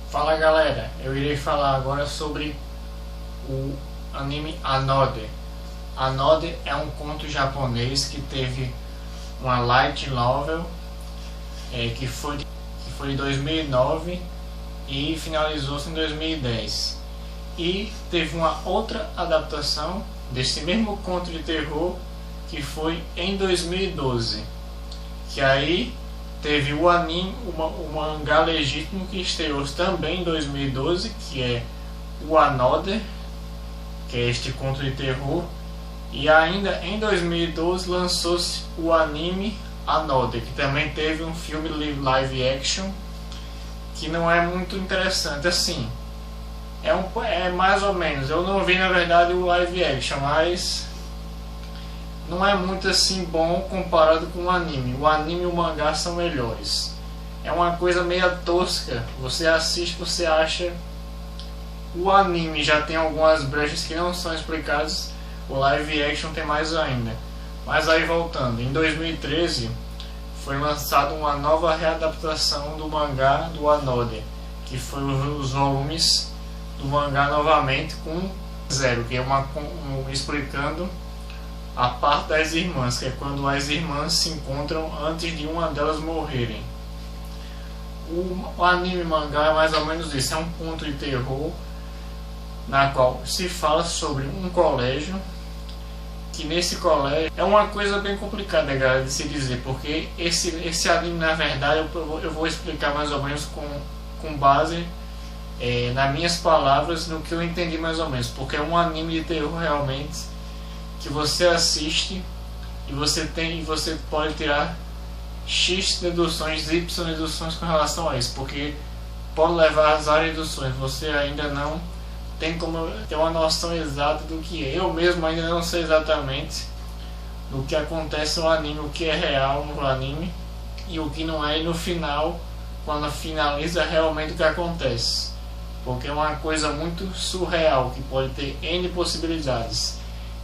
Fala galera, eu irei falar agora sobre o anime Another. Another é um conto japonês que teve uma light novel que foi de 2009 e finalizou-se em 2010. E teve uma outra adaptação desse mesmo conto de terror que foi em 2012, que aí teve o anime, o mangá legítimo que estreou também em 2012, que é o Another, que é este conto de terror. E ainda em 2012 lançou-se o anime Another, que também teve um filme live action, que não é muito interessante assim. É mais ou menos, eu não vi na verdade o live action, mas não é muito assim bom comparado com o anime. O anime e o mangá são melhores. É uma coisa meio tosca. Você assiste, você acha. O anime já tem algumas brechas que não são explicadas. O live action tem mais ainda. Mas aí voltando, em 2013 foi lançada uma nova readaptação do mangá do Another, que foi os volumes do mangá novamente com zero, que é explicando a parte das irmãs, que é quando as irmãs se encontram antes de uma delas morrerem. O anime mangá é mais ou menos isso, é um conto de terror na qual se fala sobre um colégio, que nesse colégio é uma coisa bem complicada, galera, de se dizer, porque esse anime na verdade eu vou explicar mais ou menos com base nas minhas palavras, no que eu entendi mais ou menos, porque é um anime de terror realmente que você assiste e você pode tirar X deduções, Y deduções com relação a isso, porque pode levar a várias deduções, você ainda não tem como ter uma noção exata do que é. Eu mesmo ainda não sei exatamente do que acontece no anime, o que é real no anime e o que não é, e no final, quando finaliza realmente o que acontece, porque é uma coisa muito surreal, que pode ter N possibilidades.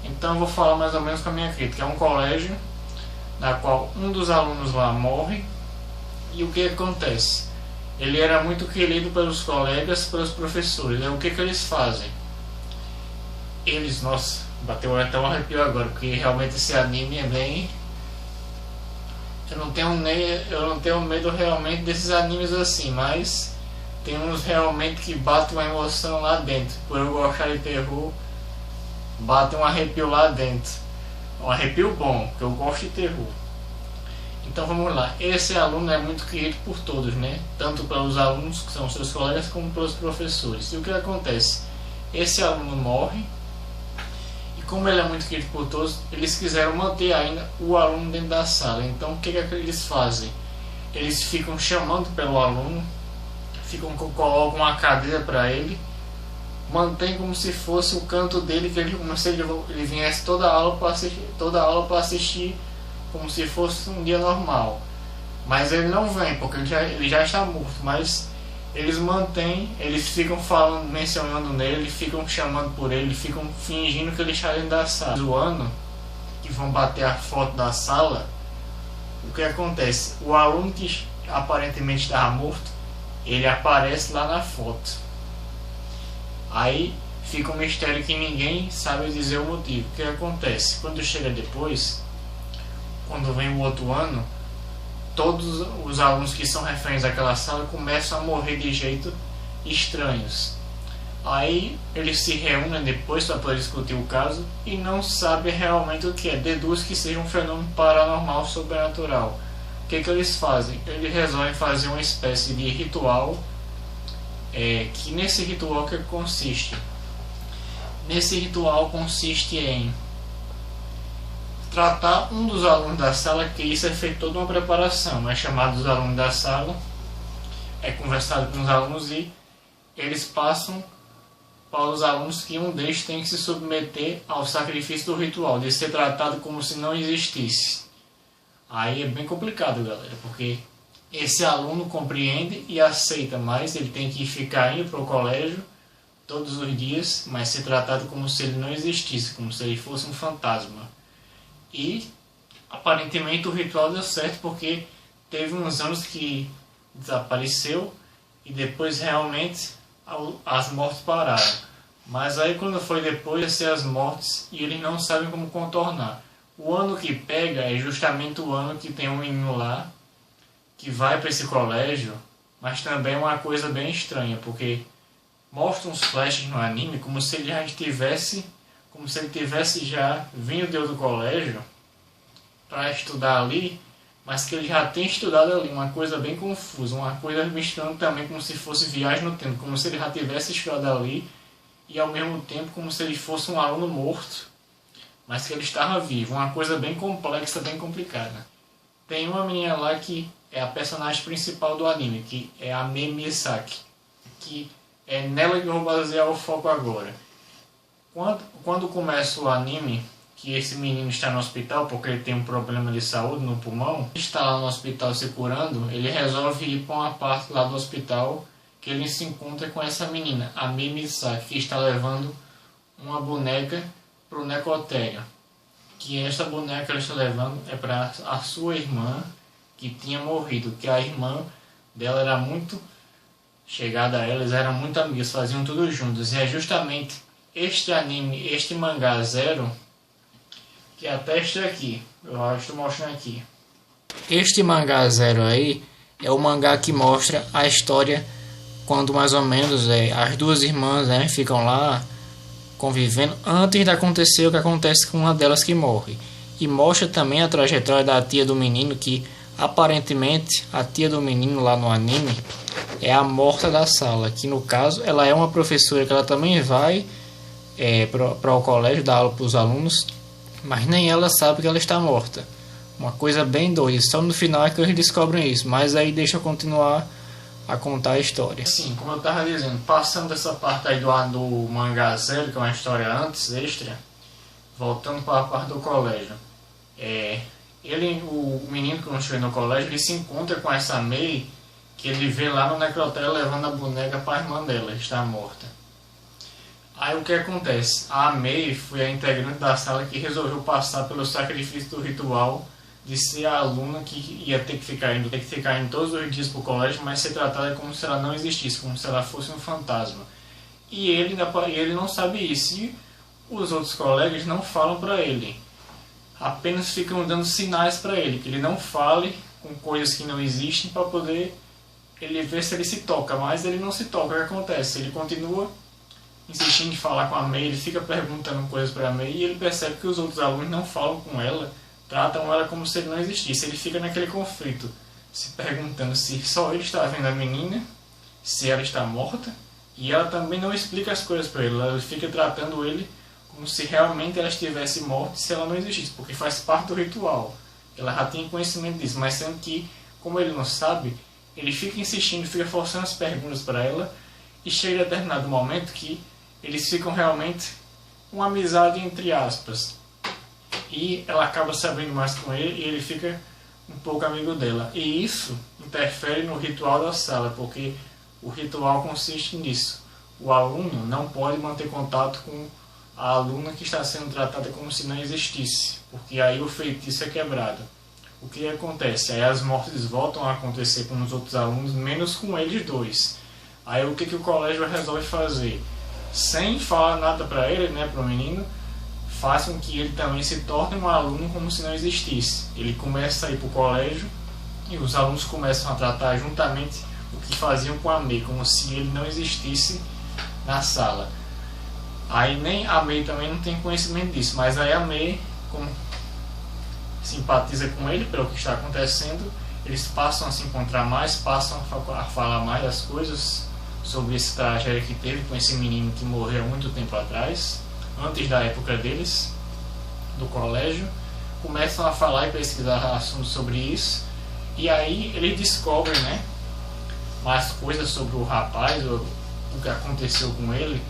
Então eu vou falar mais ou menos com a minha crítica. É um colégio na qual um dos alunos lá morre, e o que acontece? Ele era muito querido pelos colegas, pelos professores. O que eles fazem? Nossa, bateu até um arrepio agora, porque realmente esse anime é bem... Eu não tenho medo realmente desses animes assim, mas tem uns realmente que batem uma emoção lá dentro. Por eu gostar de terror, bate um arrepio lá dentro. Um arrepio bom, porque eu gosto de terror. Então vamos lá. Esse aluno é muito querido por todos, né? Tanto pelos alunos, que são seus colegas, como pelos professores. E o que acontece? Esse aluno morre, e como ele é muito querido por todos, eles quiseram manter ainda o aluno dentro da sala. Então o que eles fazem? Eles ficam chamando pelo aluno, colocam uma cadeira para ele, mantém como se fosse o canto dele, como se ele viesse toda a aula para assistir, como se fosse um dia normal. Mas ele não vem, porque ele já está morto. Mas eles mantêm, eles ficam falando, mencionando nele, ficam chamando por ele, ficam fingindo que ele está dentro da sala, zoando, que vão bater a foto da sala. O que acontece? O aluno que aparentemente estava morto, ele aparece lá na foto. Aí fica um mistério que ninguém sabe dizer o motivo. O que acontece? Quando chega depois, quando vem o outro ano, todos os alunos que são referentes àquela sala começam a morrer de jeito estranhos. Aí eles se reúnem depois para poder discutir o caso e não sabem realmente o que é. Deduz que seja um fenômeno paranormal sobrenatural. O que eles fazem? Eles resolvem fazer uma espécie de ritual. Que nesse ritual que consiste? Nesse ritual consiste em tratar um dos alunos da sala, que isso é feito toda uma preparação, é chamado os alunos da sala, é conversado com os alunos e eles passam para os alunos que um deles tem que se submeter ao sacrifício do ritual, de ser tratado como se não existisse. Aí é bem complicado, galera, porque esse aluno compreende e aceita, mas ele tem que ficar indo para o colégio todos os dias, mas ser tratado como se ele não existisse, como se ele fosse um fantasma. E aparentemente o ritual deu certo, porque teve uns anos que desapareceu e depois realmente as mortes pararam. Mas aí quando foi depois de ser as mortes e eles não sabem como contornar. O ano que pega é justamente o ano que tem um menino lá que vai para esse colégio, mas também é uma coisa bem estranha, porque mostra uns flashes no anime como se ele tivesse já vindo de outro colégio para estudar ali, mas que ele já tem estudado ali, uma coisa bem confusa, uma coisa misturando também como se fosse viagem no tempo, como se ele já tivesse estudado ali e ao mesmo tempo como se ele fosse um aluno morto, mas que ele estava vivo, uma coisa bem complexa, bem complicada. Tem uma menina lá que é a personagem principal do anime, que é a Mei Misaki, que é nela que eu vou basear o foco agora. Quando começa o anime, que esse menino está no hospital porque ele tem um problema de saúde no pulmão, está lá no hospital se curando, ele resolve ir para uma parte lá do hospital que ele se encontra com essa menina, a Mei Misaki, que está levando uma boneca para o necrotério. Que essa boneca que ela está levando é para a sua irmã que tinha morrido, que a irmã dela era muito chegada a ela, eles eram muito amigos, faziam tudo juntos. E é justamente este anime, este mangá Zero, que até este aqui, eu estou mostrando aqui. Este mangá Zero aí é o mangá que mostra a história quando mais ou menos as duas irmãs ficam lá convivendo antes de acontecer o que acontece com uma delas que morre. E mostra também a trajetória da tia do menino, que aparentemente a tia do menino lá no anime é a morta da sala, que no caso ela é uma professora que ela também vai para o colégio dar aula para os alunos, mas nem ela sabe que ela está morta. Uma coisa bem doida, só no final é que eles descobrem isso, mas aí deixa eu continuar a contar a história. Sim, como eu estava dizendo, passando dessa parte aí do mangá Zero, que é uma história antes, extra, voltando para a parte do colégio. O menino que chega no colégio, ele se encontra com essa Mei, que ele vê lá no necrotério levando a boneca para a irmã dela, que está morta. Aí o que acontece? A Mei foi a integrante da sala que resolveu passar pelo sacrifício do ritual de ser a aluna que ia ter que ficar indo todos os dias para o colégio, mas ser tratada como se ela não existisse, como se ela fosse um fantasma. E ele não sabe isso, e os outros colegas não falam para ele, apenas ficam dando sinais para ele, que ele não fale com coisas que não existem para poder ele ver se ele se toca, mas ele não se toca. O que acontece? Ele continua insistindo em falar com a Mei, ele fica perguntando coisas para a Mei e ele percebe que os outros alunos não falam com ela, tratam ela como se ele não existisse. Ele fica naquele conflito, se perguntando se só ele está vendo a menina, se ela está morta, e ela também não explica as coisas para ele. Ela fica tratando ele como se realmente ela estivesse morta, se ela não existisse, porque faz parte do ritual. Ela já tinha conhecimento disso, mas sendo que, como ele não sabe, ele fica insistindo, fica forçando as perguntas para ela, e chega a determinado momento que eles ficam realmente uma amizade entre aspas. E ela acaba sabendo mais com ele e ele fica um pouco amigo dela. E isso interfere no ritual da sala, porque o ritual consiste nisso. O aluno não pode manter contato com a aluna que está sendo tratada como se não existisse, porque aí o feitiço é quebrado. O que acontece? Aí as mortes voltam a acontecer com os outros alunos, menos com eles dois. Aí o que o colégio resolve fazer? Sem falar nada para ele, para o menino, faz com que ele também se torne um aluno como se não existisse. Ele começa a ir para o colégio e os alunos começam a tratar juntamente o que faziam com a Mei, como se ele não existisse na sala. Aí nem a Mei também não tem conhecimento disso, mas aí a Mei, como simpatiza com ele pelo que está acontecendo, eles passam a se encontrar mais, passam a falar mais das coisas sobre esse tragédia que teve com esse menino que morreu há muito tempo atrás, antes da época deles, do colégio. Começam a falar e pesquisar assuntos sobre isso, e aí eles descobrem mais coisas sobre o rapaz, o que aconteceu com ele.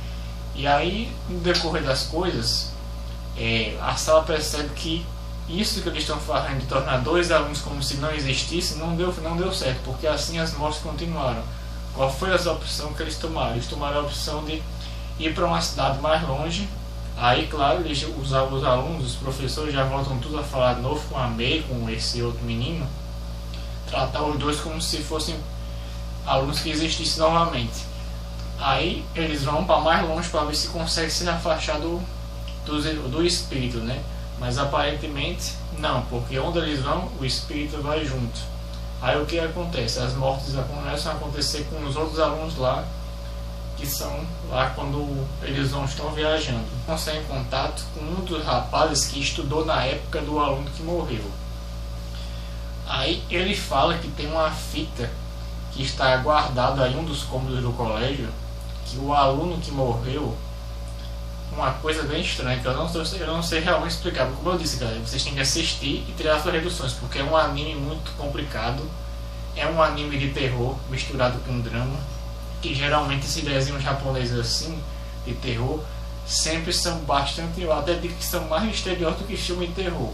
E aí, no decorrer das coisas, a sala percebe que isso que eles estão fazendo de tornar dois alunos como se não existissem não deu certo, porque assim as mortes continuaram. Qual foi a opção que eles tomaram? Eles tomaram a opção de ir para uma cidade mais longe. Aí, claro, os alunos, os professores já voltam tudo a falar de novo com a Mei, com esse outro menino, tratar os dois como se fossem alunos que existissem novamente. Aí eles vão para mais longe para ver se consegue se afastar do espírito, né? Mas aparentemente não, porque onde eles vão, o espírito vai junto. Aí o que acontece? As mortes começam a acontecer com os outros alunos lá, que são lá quando eles estão viajando. Conseguem contato com um dos rapazes que estudou na época do aluno que morreu. Aí ele fala que tem uma fita que está guardada em um dos cômodos do colégio, que o aluno que morreu, uma coisa bem estranha, que eu não sei realmente explicar, como eu disse, galera, vocês têm que assistir e tirar suas reduções, porque é um anime muito complicado, é um anime de terror misturado com drama, que geralmente esses desenhos japoneses assim, de terror, sempre são bastante, eu até digo que são mais misteriosos do que filme de terror.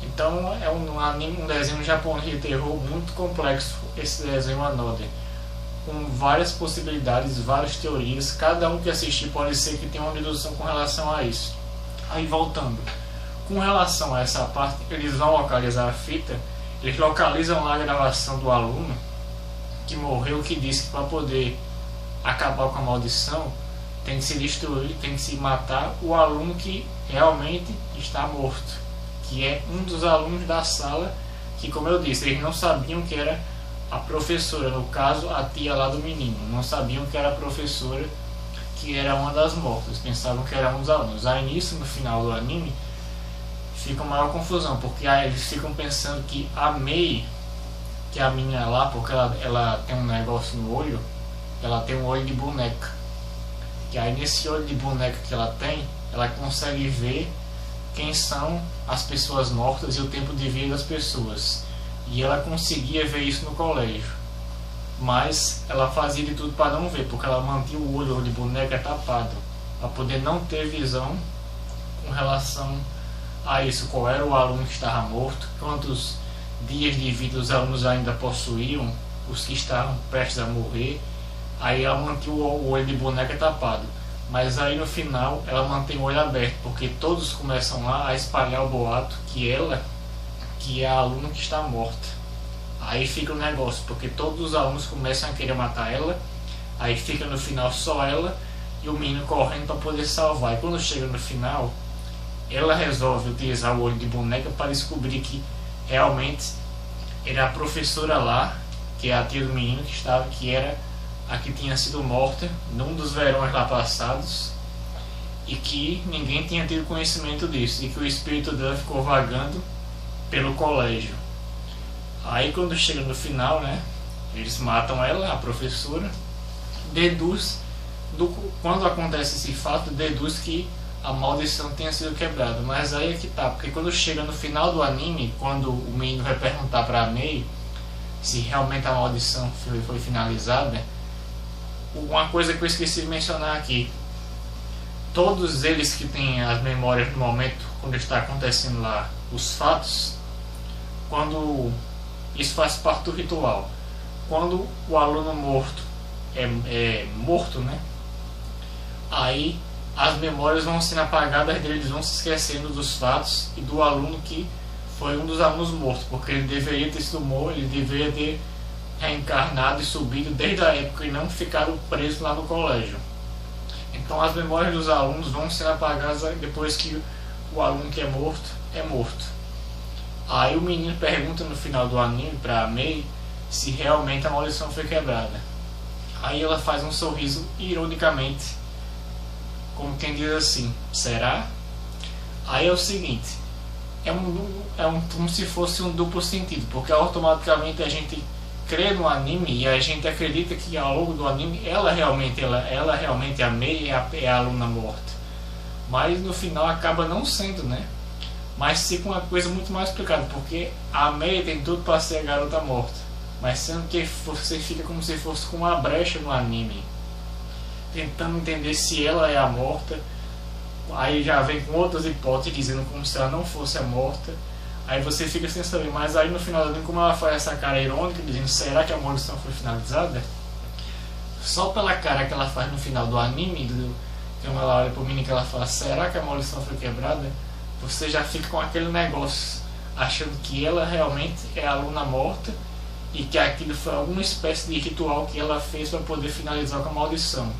Então é um anime, um desenho japonês de terror muito complexo, esse desenho Another, com várias possibilidades, várias teorias. Cada um que assistir pode ser que tenha uma dedução com relação a isso. Aí voltando, com relação a essa parte, eles vão localizar a fita, eles localizam lá a gravação do aluno que morreu, que disse que para poder acabar com a maldição tem que se destruir, tem que se matar o aluno que realmente está morto, que é um dos alunos da sala, que, como eu disse, eles não sabiam que era a professora, no caso a tia lá do menino, não sabiam que era a professora, que era uma das mortas, pensavam que era um dos alunos. Aí nisso, no final do anime, fica uma maior confusão, porque aí eles ficam pensando que a Mei, que é a menina lá, porque ela tem um negócio no olho, ela tem um olho de boneca, que aí nesse olho de boneca que ela tem, ela consegue ver quem são as pessoas mortas e o tempo de vida das pessoas. E ela conseguia ver isso no colégio, mas ela fazia de tudo para não ver, porque ela mantinha o olho de boneca tapado, para poder não ter visão com relação a isso, qual era o aluno que estava morto, quantos dias de vida os alunos ainda possuíam, os que estavam prestes a morrer. Aí ela mantinha o olho de boneca tapado, mas aí no final ela mantém o olho aberto, porque todos começam lá a espalhar o boato que ela, que é a aluna que está morta. Aí fica o negócio, porque todos os alunos começam a querer matar ela, aí fica no final só ela e o menino correndo para poder salvar. E quando chega no final, ela resolve utilizar o olho de boneca para descobrir que realmente era a professora lá, que é a tia do menino, que era a que tinha sido morta num dos verões lá passados, e que ninguém tinha tido conhecimento disso, e que o espírito dela ficou vagando pelo colégio. Aí quando chega no final, né, eles matam ela, a professora, quando acontece esse fato, deduz que a maldição tenha sido quebrada. Mas aí é que tá, porque quando chega no final do anime, quando o menino vai perguntar pra Mei se realmente a maldição foi finalizada, uma coisa que eu esqueci de mencionar aqui, todos eles que têm as memórias no momento quando está acontecendo lá os fatos, quando isso faz parte do ritual, quando o aluno morto é morto, né, aí as memórias vão sendo apagadas, eles vão se esquecendo dos fatos e do aluno que foi um dos alunos mortos, porque ele deveria ter sido morto, ele deveria ter reencarnado e subido desde a época e não ficado preso lá no colégio. Então as memórias dos alunos vão sendo apagadas depois que o aluno que é morto. Aí o menino pergunta no final do anime pra Mei se realmente a maldição foi quebrada. Aí ela faz um sorriso ironicamente, como quem diz assim, será? Aí é o seguinte, como se fosse um duplo sentido, porque automaticamente a gente crê no anime e a gente acredita que ao longo do anime ela realmente a Mei é a aluna morta, mas no final acaba não sendo, né? Mas fica uma coisa muito mais explicada, porque a Mei tem tudo para ser a garota morta, mas sendo que você fica como se fosse com uma brecha no anime, tentando entender se ela é a morta. Aí já vem com outras hipóteses dizendo como se ela não fosse a morta. Aí você fica sem saber, mas aí no final do anime, como ela faz essa cara irônica dizendo será que a maldição foi finalizada, só pela cara que ela faz no final do anime, quando ela olha pro menino que ela fala será que a maldição foi quebrada, você já fica com aquele negócio achando que ela realmente é a aluna morta e que aquilo foi alguma espécie de ritual que ela fez para poder finalizar com a maldição.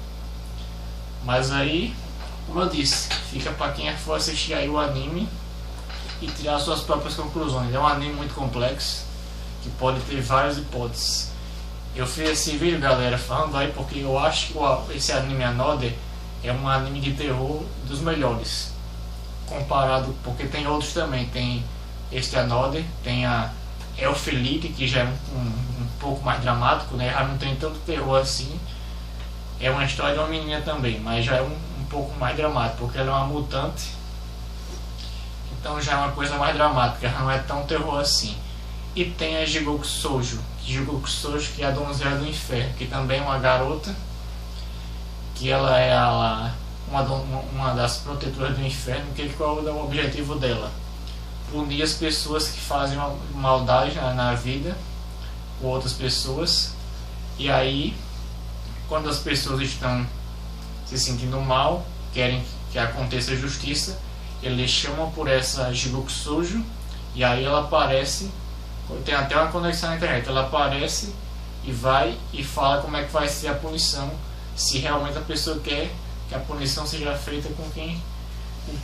Mas aí, como eu disse, fica para quem for assistir aí o anime e tirar suas próprias conclusões. É um anime muito complexo, que pode ter várias hipóteses. Eu fiz esse vídeo, galera, falando aí porque eu acho que esse anime Another é um anime de terror dos melhores, comparado, porque tem outros também. Tem este Another, tem a Elfelite, que já é um pouco mais dramático, né? Já não tem tanto terror assim. É uma história de uma menina também, mas já é um pouco mais dramático, porque ela é uma mutante. Então já é uma coisa mais dramática, não é tão terror assim. E tem a Jigoku Shoujo, que é a donzela do inferno, que também é uma garota, que ela é uma das protetoras do inferno. Qual é o objetivo dela? Punir as pessoas que fazem uma maldade na vida com outras pessoas. E aí, quando as pessoas estão se sentindo mal, querem que aconteça justiça, eles chamam por essa Jigoku Shoujo, e aí ela aparece. Tem até uma conexão na internet. Ela aparece e vai e fala como é que vai ser a punição, se realmente a pessoa quer que a punição seja feita com quem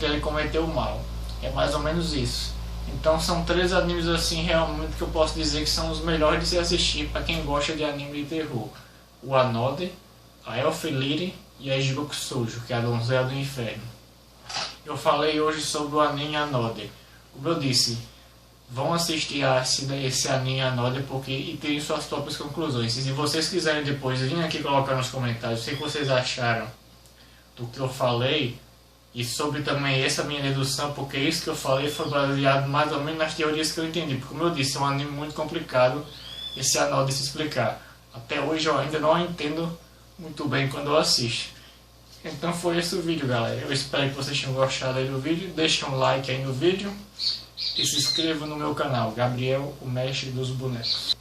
ele cometeu o mal. É mais ou menos isso. Então são 3 animes assim realmente que eu posso dizer que são os melhores de se assistir para quem gosta de anime de terror: o Another, a Elfelite e a Jigoku Shoujo, que é a donzela do inferno. Eu falei hoje sobre o anime Another. Como eu disse, vão assistir esse anime Another e terem suas próprias conclusões. E se vocês quiserem depois vir aqui colocar nos comentários o que vocês acharam do que eu falei, e sobre também essa minha dedução, porque isso que eu falei foi baseado mais ou menos nas teorias que eu entendi. Porque, como eu disse, é um anime muito complicado esse Another se explicar. Até hoje eu ainda não entendo muito bem quando eu assisto. Então foi esse o vídeo, galera. Eu espero que vocês tenham gostado aí do vídeo. Deixem um like aí no vídeo e se inscrevam no meu canal, Gabriel, o mestre dos bonecos.